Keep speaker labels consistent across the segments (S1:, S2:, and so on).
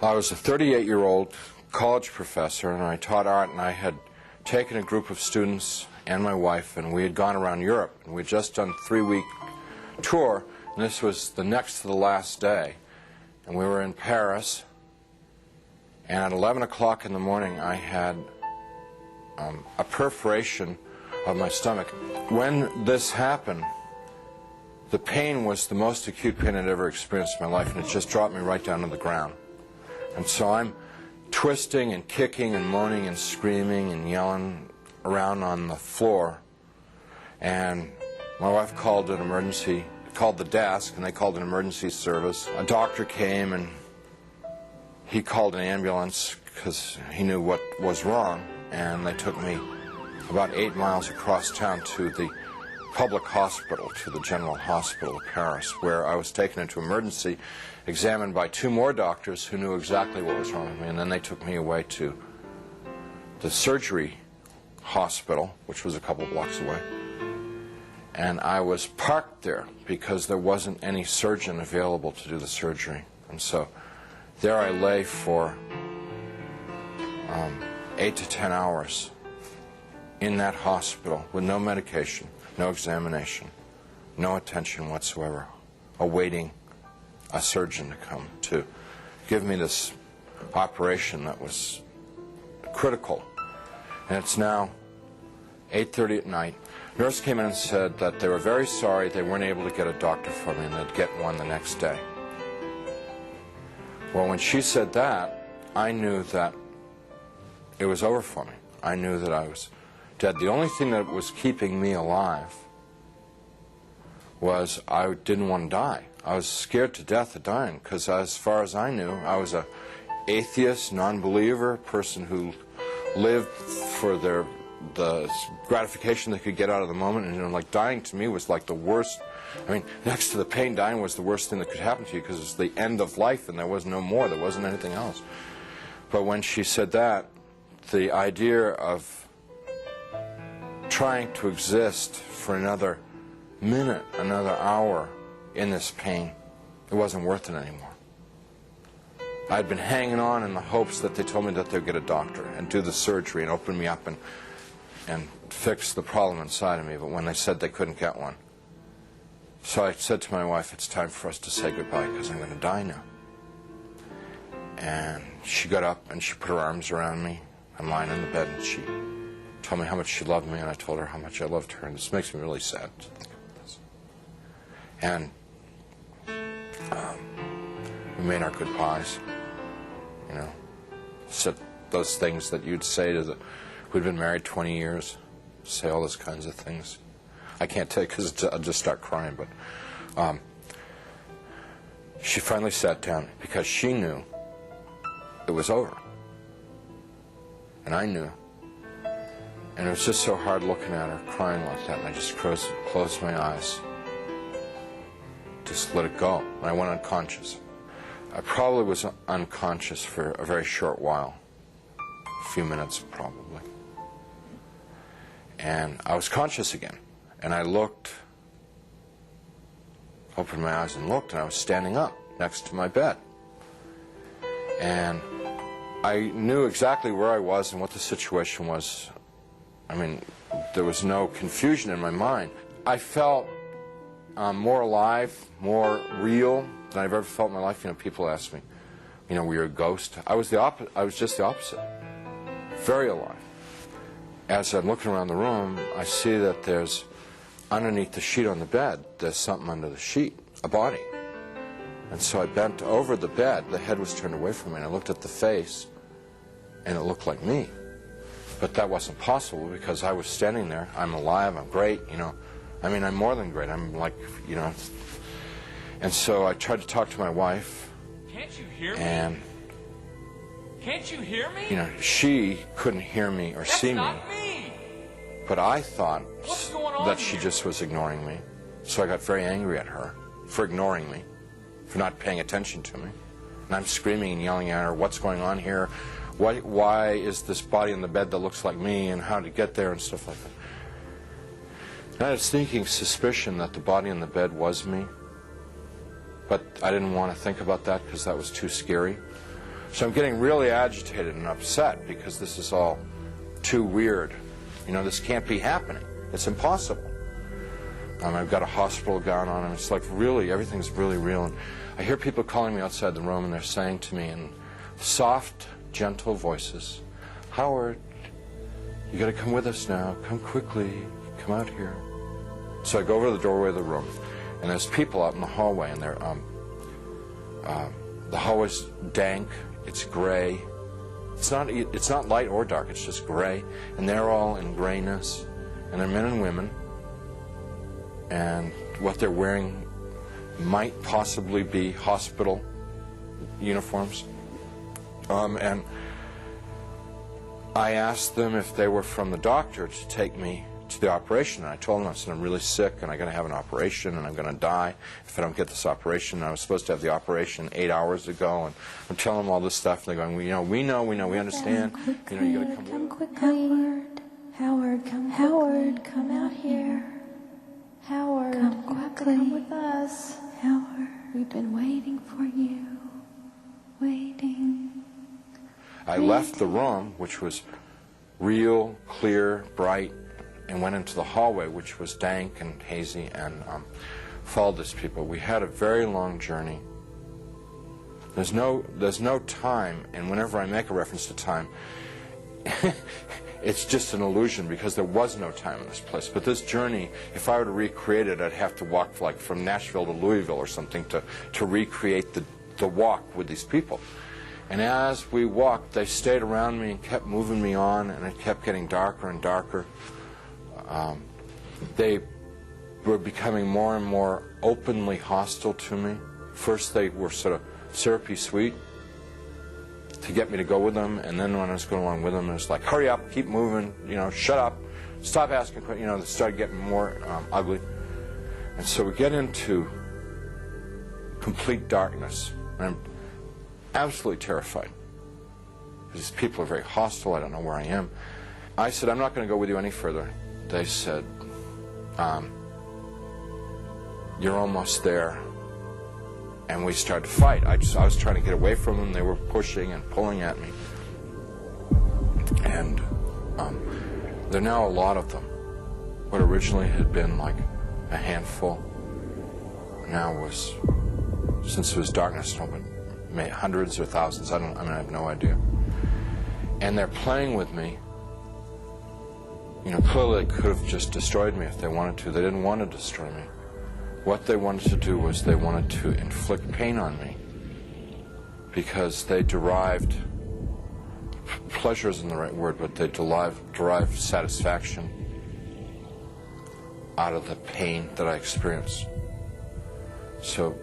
S1: I was a 38-year-old college professor, and I taught art, and I had taken a group of students and my wife, and we had gone around Europe, and we had just done a 3-week tour, and this was the next to the last day, and we were in Paris, and at 11 o'clock in the morning I had a perforation of my stomach. When this happened, the pain was the most acute pain I'd ever experienced in my life, and it just dropped me right down to the ground. And so I'm twisting and kicking and moaning and screaming and yelling around on the floor, and my wife called an emergency, called the desk, and they called an emergency service. A doctor came, and he called an ambulance because he knew what was wrong, and they took me about 8 miles across town to the public hospital, to the General Hospital of Paris, where I was taken into emergency, examined by 2 more doctors who knew exactly what was wrong with me, and then they took me away to the surgery hospital, which was a couple blocks away. And I was parked there because there wasn't any surgeon available to do the surgery. And so there I lay for 8 to 10 hours in that hospital with no medication, no examination, no attention whatsoever, awaiting a surgeon to come to give me this operation that was critical. And it's now 8:30 at night. Nurse came in and said that they were very sorry they weren't able to get a doctor for me, and they'd get one the next day. Well, when she said that, I knew that it was over for me. I knew that I was dead. The only thing that was keeping me alive was I didn't want to die. I was scared to death of dying because, as far as I knew, I was an atheist, non-believer, person who lived for the gratification they could get out of the moment, and like dying to me was like the worst. I mean, next to the pain, dying was the worst thing that could happen to you because it's the end of life and there was no more, there wasn't anything else. But when she said that, the idea of trying to exist for another minute, another hour in this pain, it wasn't worth it anymore. I'd been hanging on in the hopes that they told me that they'd get a doctor and do the surgery and open me up and fix the problem inside of me, but when they said they couldn't get one. So I said to my wife, it's time for us to say goodbye because I'm going to die now. And she got up and she put her arms around me. I'm lying in the bed, and she told me how much she loved me, and I told her how much I loved her, and this makes me really sad to think about this. And we made our goodbyes, you know, said those things that you'd say to the, who'd been married 20 years, say all those kinds of things. I can't tell you because I'll just start crying, but she finally sat down because she knew it was over. And I knew. And it was just so hard looking at her, crying like that, and I just closed my eyes. Just let it go. And I went unconscious. I probably was unconscious for a very short while. A few minutes, probably. And I was conscious again. And I looked, opened my eyes and looked, and I was standing up next to my bed. And I knew exactly where I was and what the situation was. I mean, there was no confusion in my mind. I felt more alive, more real than I've ever felt in my life. You know, people ask me, you know, were you a ghost? I was just the opposite. Very alive. As I'm looking around the room, I see that there's, underneath the sheet on the bed, there's something under the sheet, a body. And so I bent over the bed, the head was turned away from me, and I looked at the face, and it looked like me. But that wasn't possible because I was standing there. I'm alive, I'm great, you know. I mean, I'm more than great. I'm like, you know. And so I tried to talk to my wife.
S2: Can't you hear me?
S1: And,
S2: can't you hear me?
S1: you know, she couldn't hear me or see me.
S2: That's not me.
S1: But I thought that she
S2: here?
S1: just was ignoring me. So I got very angry at her for ignoring me, for not paying attention to me. And I'm screaming and yelling at her, what's going on here? Why is this body in the bed that looks like me, and how to get there and stuff like that. And I had a sneaking suspicion that the body in the bed was me, but I didn't want to think about that because that was too scary. So I'm getting really agitated and upset because this is all too weird. You know, this can't be happening. It's impossible. I've got a hospital gown on, and it's like really, everything's really real. And I hear people calling me outside the room, and they're saying to me in soft, gentle voices, "Howard, you got to come with us now. Come quickly. Come out here." So I go over to the doorway of the room, and there's people out in the hallway, and they're the hallway's dank. It's gray. It's not light or dark. It's just gray, and they're all in grayness, and they're men and women, and what they're wearing might possibly be hospital uniforms. And I asked them if they were from the doctor to take me to the operation. And I told them, I said, I'm really sick and I'm going to have an operation and I'm going to die if I don't get this operation. And I was supposed to have the operation 8 hours ago, and I'm telling them all this stuff, and they're going, we know, we understand. You know, you got to come
S3: quickly. Howard, come out here. Howard, come quickly. Come with us. Howard, we've been waiting for you. Waiting.
S1: I left the room, which was real, clear, bright, and went into the hallway, which was dank and hazy, and followed these people. We had a very long journey. There's no time, and whenever I make a reference to time, it's just an illusion, because there was no time in this place. But this journey, if I were to recreate it, I'd have to walk like from Nashville to Louisville or something to recreate the walk with these people. And as we walked, they stayed around me and kept moving me on, and it kept getting darker and darker. They were becoming more and more openly hostile to me. First they were sort of syrupy sweet to get me to go with them, and then when I was going along with them, it was like, hurry up, keep moving, you know, shut up, stop asking questions. You know, they started getting more ugly. And so we get into complete darkness, and I'm absolutely terrified. These people are very hostile. I don't know where I am. I said, I'm not going to go with you any further. They said, you're almost there. And we started to fight. I was trying to get away from them. They were pushing and pulling at me. And there are now a lot of them. What originally had been like a handful now was, since it was darkness, hundreds or thousands. I have no idea. And they're playing with me. You know, clearly they could have just destroyed me if they wanted to. They didn't want to destroy me. What they wanted to do was they wanted to inflict pain on me, because they derived, pleasure isn't the right word, but they derived satisfaction out of the pain that I experienced. So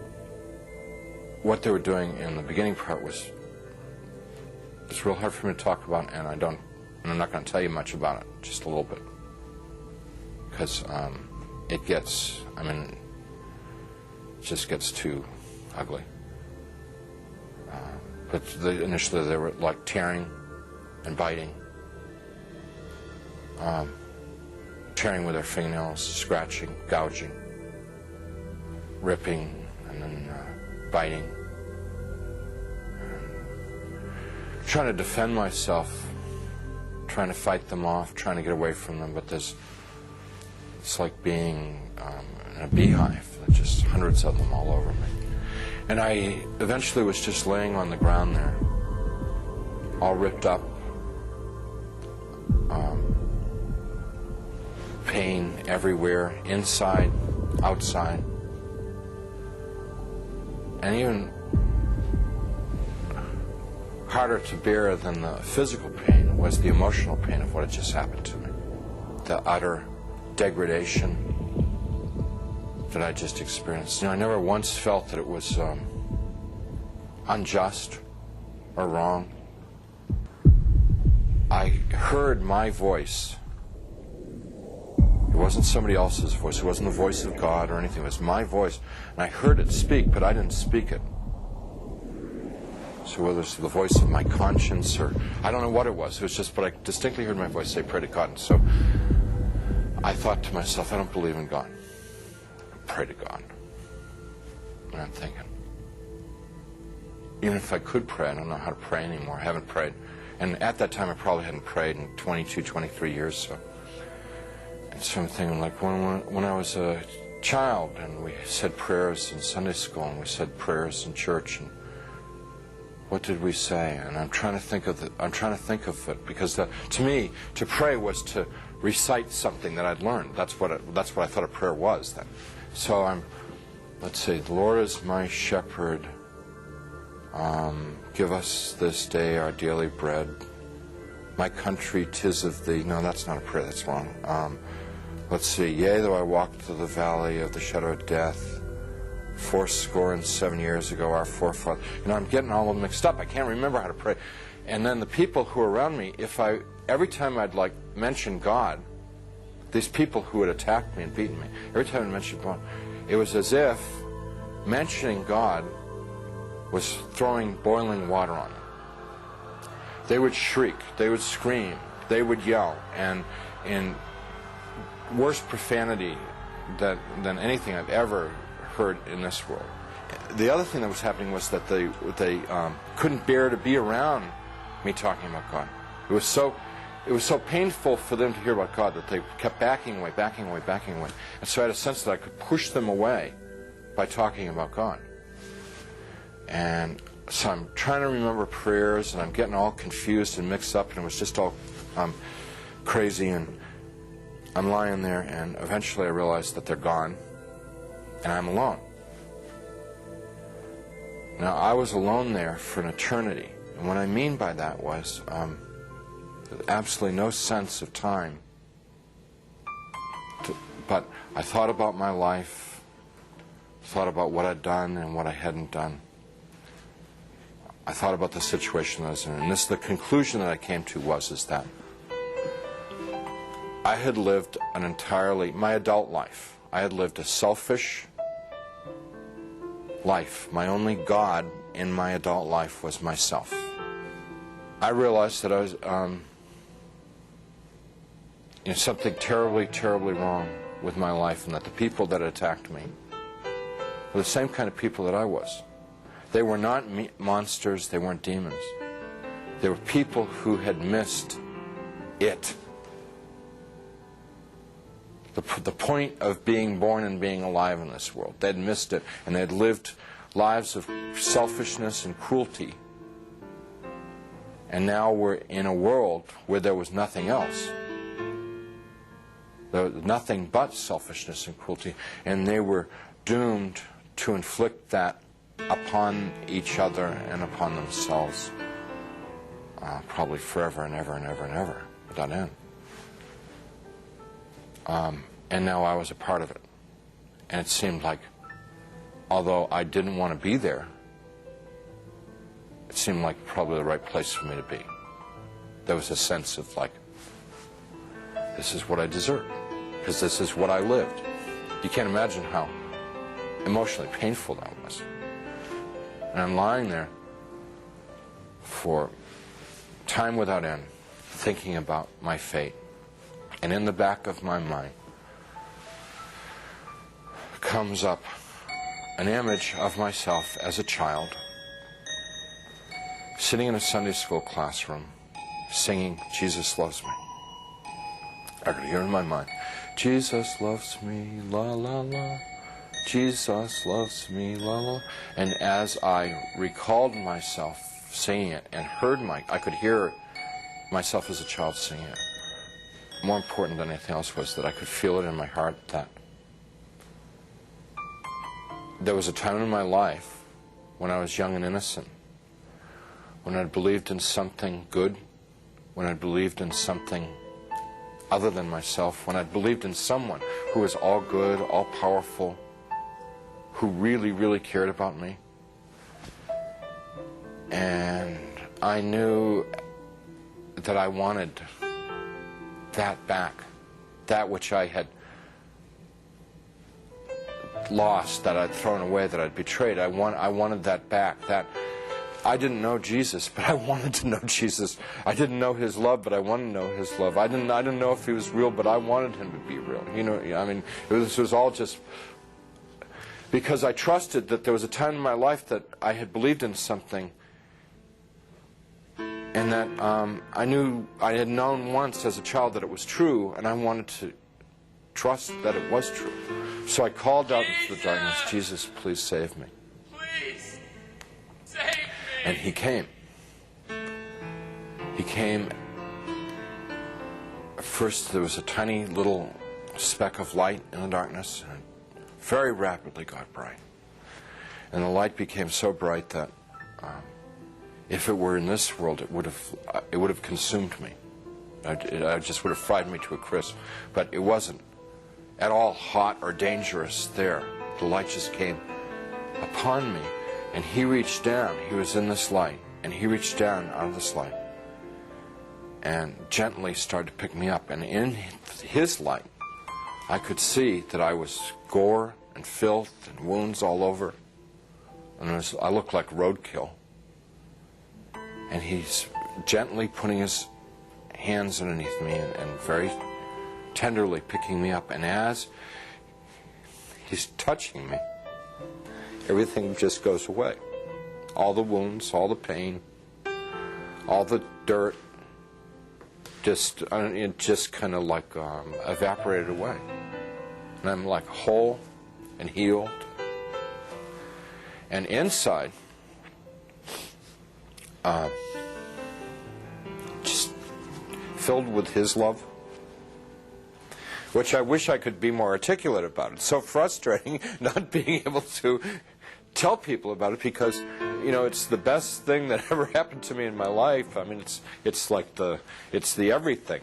S1: what they were doing in the beginning part was, it's real hard for me to talk about, and I'm not going to tell you much about it, just a little bit, because it gets, it just gets too ugly. But initially they were like tearing and biting, tearing with their fingernails, scratching, gouging, ripping, and then biting. Trying to defend myself, trying to fight them off, trying to get away from them, but it's like being in a beehive. Just hundreds of them all over me. And I eventually was just laying on the ground there, all ripped up, pain everywhere, inside, outside. And even harder to bear than the physical pain was the emotional pain of what had just happened to me. The utter degradation that I just experienced. You know, I never once felt that it was unjust or wrong. I heard my voice. It wasn't somebody else's voice. It wasn't the voice of God or anything. It was my voice. And I heard it speak, but I didn't speak it. So whether it's the voice of my conscience or, I don't know what it was. It was just, but I distinctly heard my voice say, pray to God. And so I thought to myself, I don't believe in God. Pray to God. And I'm thinking, even if I could pray, I don't know how to pray anymore. I haven't prayed. And at that time, I probably hadn't prayed in 22, 23 years. So I'm thinking, like, when I was a child, and we said prayers in Sunday school, and we said prayers in church, and what did we say? And I'm trying to think of it, because to me, to pray was to recite something that I'd learned. That's what I thought a prayer was then. So let's see, the Lord is my shepherd. Give us this day our daily bread. My country, 'tis of thee. No, that's not a prayer. That's wrong. Let's see. Yea, though I walk through the valley of the shadow of death, 77 years ago, our forefathers. I'm getting all of them mixed up. I can't remember how to pray. And then the people who were around me, every time I'd mention God, these people who had attacked me and beaten me, every time I mentioned God, it was as if mentioning God was throwing boiling water on them. They would shriek, they would scream, they would yell, and in worse profanity than anything I've ever heard in this world. The other thing that was happening was that they couldn't bear to be around me talking about God. It was so painful for them to hear about God that they kept backing away. And so I had a sense that I could push them away by talking about God. And so I'm trying to remember prayers, and I'm getting all confused and mixed up, and it was just all crazy. And I'm lying there, and eventually I realized that they're gone, and I'm alone. Now, I was alone there for an eternity. And what I mean by that was absolutely no sense of time. But I thought about my life, thought about what I'd done and what I hadn't done. I thought about the situation I was in. And the conclusion that I came to is that I had lived my adult life, I had lived a selfish life. My only God in my adult life was myself. I realized that I was something terribly, terribly wrong with my life, and that the people that attacked me were the same kind of people that I was. They were not monsters, they weren't demons. They were people who had missed it. The point of being born and being alive in this world. They'd missed it, and they'd lived lives of selfishness and cruelty. And now we're in a world where there was nothing else. There was nothing but selfishness and cruelty, and they were doomed to inflict that upon each other and upon themselves, probably forever and ever and ever and ever, without end. And now I was a part of it. And it seemed like, although I didn't want to be there, it seemed like probably the right place for me to be. There was a sense of like, this is what I deserve, because this is what I lived. You can't imagine how emotionally painful that was. And I'm lying there for time without end, thinking about my fate. And in the back of my mind comes up an image of myself as a child, sitting in a Sunday school classroom, singing, "Jesus Loves Me." I could hear in my mind, "Jesus loves me, la la la. Jesus loves me, la la." And as I recalled myself singing it and I could hear myself as a child singing it. More important than anything else was that I could feel it in my heart that there was a time in my life when I was young and innocent, when I believed in something good, when I believed in something other than myself, when I believed in someone who was all good, all powerful, who really, really cared about me. And I knew that I wanted that back, that which I had lost, that I'd thrown away, that I'd betrayed. I wanted that back. That I didn't know Jesus, but I wanted to know Jesus. I didn't know His love, but I wanted to know His love. I didn't know if He was real, but I wanted Him to be real. I mean, this was all just because I trusted that there was a time in my life that I had believed in something, and that I had known once as a child that it was true, and I wanted to trust that it was true. So I called out into the darkness, "Jesus, please save me."
S2: Please save me.
S1: And he came. He came. First there was a tiny little speck of light in the darkness, and it very rapidly got bright. And the light became so bright that if it were in this world, it would have consumed me. It just would have fried me to a crisp. But it wasn't at all hot or dangerous there. The light just came upon me, and he reached down. He was in this light, and he reached down out of this light and gently started to pick me up. And in his light, I could see that I was gore and filth and wounds all over, and I looked like roadkill. And he's gently putting his hands underneath me and very tenderly picking me up. And as he's touching me, everything just goes away. All the wounds, all the pain, all the dirt, it just kind of like evaporated away. And I'm like whole and healed. And inside, just filled with his love, which I wish I could be more articulate about. It's so frustrating not being able to tell people about it, because it's the best thing that ever happened to me in my life. I mean, it's the everything.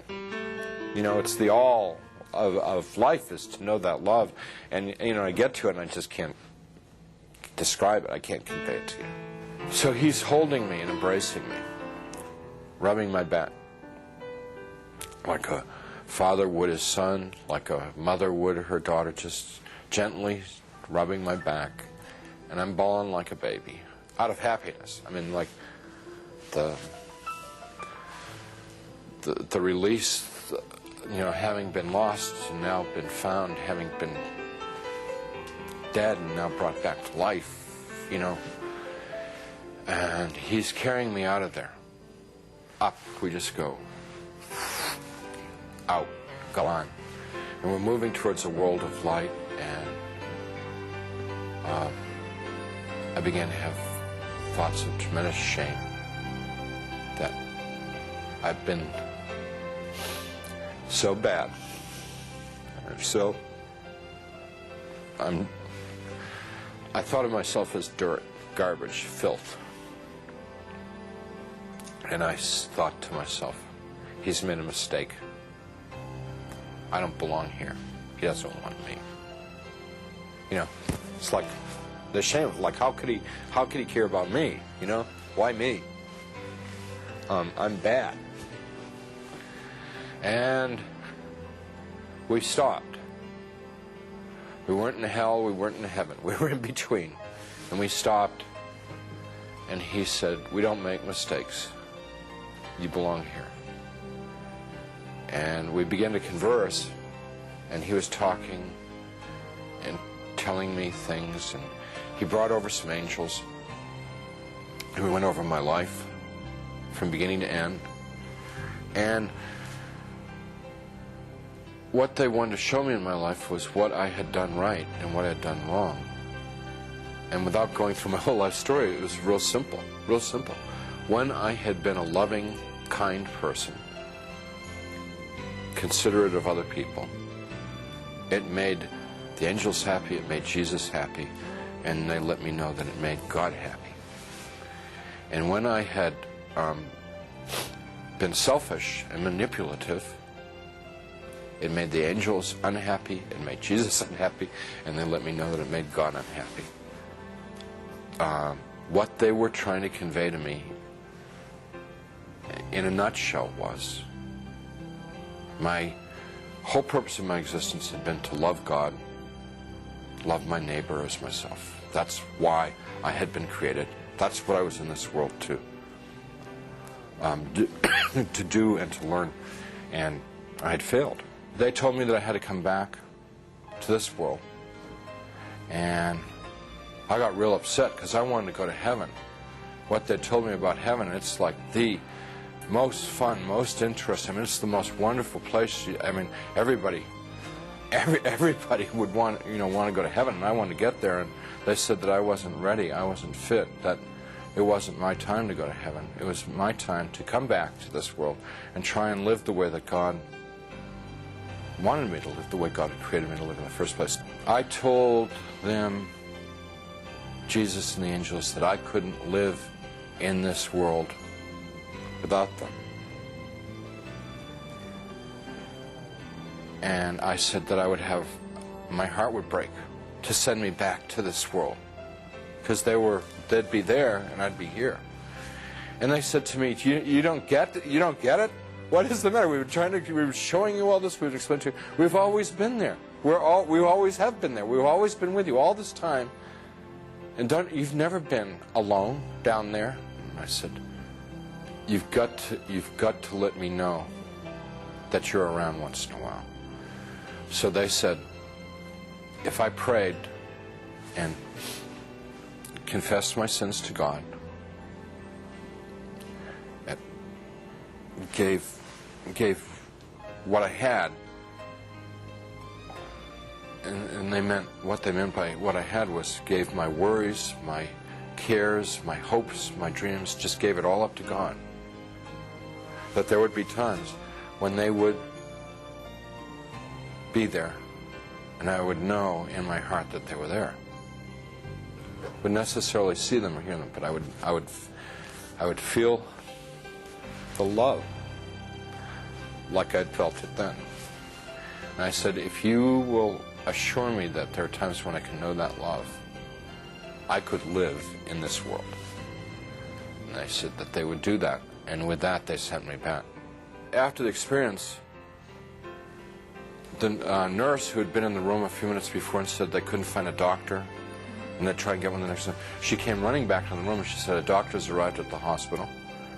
S1: It's the all of life is to know that love. And I get to it and I just can't describe it. I can't convey it to you. So he's holding me and embracing me, rubbing my back like a father would his son, like a mother would her daughter, just gently rubbing my back. And I'm bawling like a baby out of happiness. I mean, like the release, having been lost and now been found, having been dead and now brought back to life, And he's carrying me out of there. Up we just go. Out, gone. And we're moving towards a world of light, and I began to have thoughts of tremendous shame that I've been so bad. I thought of myself as dirt, garbage, filth. And I thought to myself, he's made a mistake. I don't belong here. He doesn't want me. It's like the shame. Like, how could he care about me? Why me? I'm bad. And we stopped. We weren't in hell. We weren't in heaven. We were in between. And we stopped. And he said, "We don't make mistakes. You belong here." And we began to converse, and he was talking and telling me things, and he brought over some angels, and we went over my life from beginning to end. And what they wanted to show me in my life was what I had done right and what I had done wrong. And without going through my whole life story, it was real simple, real simple. When I had been a loving, kind person, considerate of other people, it made the angels happy, it made Jesus happy, and they let me know that it made God happy. And when I had been selfish and manipulative, it made the angels unhappy, it made Jesus unhappy, and they let me know that it made God unhappy. What they were trying to convey to me, in a nutshell, was my whole purpose of my existence had been to love God, love my neighbor as myself. That's why I had been created. That's what I was in this world to do and to learn. And I had failed. They told me that I had to come back to this world and I got real upset because I wanted to go to heaven. What they told me about heaven, it's like the most fun, most interesting. I mean, it's the most wonderful place. I mean, everybody would want to go to heaven, and I wanted to get there. And they said that I wasn't ready, I wasn't fit, that it wasn't my time to go to heaven. It was my time to come back to this world and try and live the way that God wanted me to live, the way God had created me to live in the first place. I told them, Jesus and the angels, that I couldn't live in this world without them. And I said that I would have, my heart would break to send me back to this world, because they'd be there and I'd be here. And they said to me, you don't get it? What is the matter? We were showing you all this, we would explain to you. We've always been there. We always have been there. We've always been with you all this time. And you've never been alone down there? And I said, you've got to let me know that you're around once in a while. So they said, if I prayed and confessed my sins to God, and gave what I had, and what they meant by what I had was gave my worries, my cares, my hopes, my dreams, just gave it all up to God. That there would be times when they would be there, and I would know in my heart that they were there. Wouldn't necessarily see them or hear them, but I would feel the love like I'd felt it then. And I said, if you will assure me that there are times when I can know that love, I could live in this world. And they said that they would do that, and with that they sent me back. After the experience, the nurse who had been in the room a few minutes before and said they couldn't find a doctor, and they'd try and get one the next time, she came running back to the room and she said, a doctor's arrived at the hospital,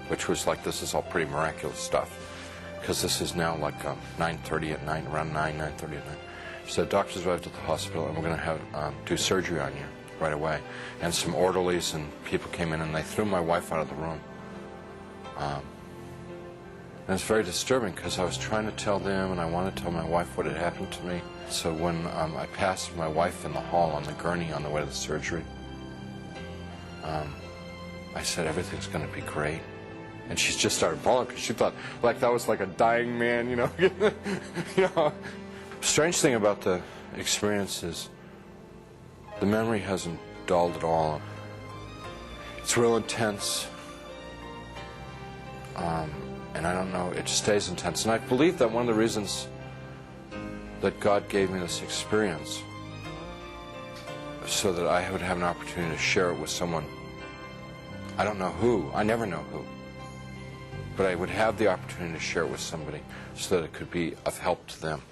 S1: which was like, this is all pretty miraculous stuff, because this is now like 9:30 at night, around 9:30 at night. She said, doctor's arrived at the hospital and we're going to have do surgery on you right away. And some orderlies and people came in and they threw my wife out of the room. And it's very disturbing because I was trying to tell them and I wanted to tell my wife what had happened to me. So when I passed my wife in the hall on the gurney on the way to the surgery, I said, everything's going to be great. And she just started bawling because she thought like that was like a dying man, you know. You know. Strange thing about the experience is the memory hasn't dulled at all. It's real intense. And I don't know, it stays intense. And I believe that one of the reasons that God gave me this experience so that I would have an opportunity to share it with someone. I don't know who, I never know who, but I would have the opportunity to share it with somebody so that it could be of help to them.